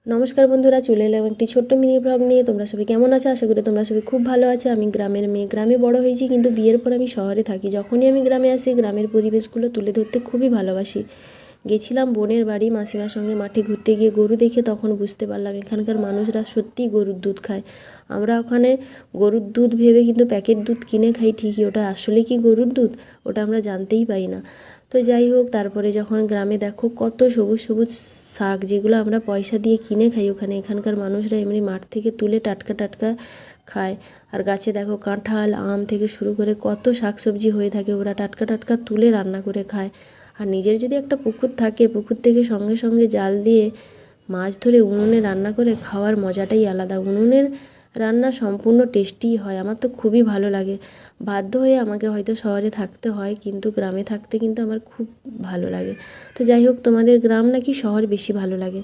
নমস্কার বন্ধুরা, চলে এলাম একটি ছোট্ট মিনি ব্লগ নিয়ে। তোমরা সবাই কেমন আছো? আশা করি তোমরা সবাই খুব ভালো আছো। আমি গ্রামের মেয়ে, গ্রামে বড় হয়েছি, কিন্তু বিয়ের পর আমি শহরে থাকি। যখনই আমি গ্রামে আসি, গ্রামের পরিবেশগুলো তুলে ধরতে খুবই ভালোবাসি। গেছিলাম বোনের বাড়ি মাসিমার সঙ্গে মাঠে ঘুরতে গিয়ে গরু দেখে তখন বুঝতে পারলাম এখানকার মানুষরা সত্যিই গরুর দুধ খায়। আমরা ওখানে গরুর দুধ ভেবে কিন্তু প্যাকেট দুধ কিনে খাই ঠিকই, ওটা আসলে কি গরুর দুধ ওটা আমরা জানতেই পারি না। তো যাই হোক, তারপরে যখন গ্রামে দেখো কত সবুজ সবুজ শাক, যেগুলো আমরা পয়সা দিয়ে কিনে খাই, ওখানে এখানকার মানুষরা এমনি মাঠ থেকে তুলে টাটকা টাটকা খায়। আর গাছে দেখো কাঁঠাল আম থেকে শুরু করে কত শাকসবজি হয়ে থাকে, ওরা টাটকা টাটকা তুলে রান্না করে খায়। আর নিজের যদি একটা পুকুর থাকে, পুকুর থেকে সঙ্গে সঙ্গে জাল দিয়ে মাছ ধরে উনুনে রান্না করে খাওয়ার মজাটাই আলাদা। উনুনের রান্না সম্পূর্ণ টেস্টিই হয়, আমার তো খুবই ভালো লাগে। বাধ্য হয়ে আমাকে হয়তো শহরে থাকতে হয়, কিন্তু গ্রামে থাকতে কিন্তু আমার খুব ভালো লাগে। তো যাই হোক, তোমাদের গ্রাম নাকি শহর বেশি ভালো লাগে?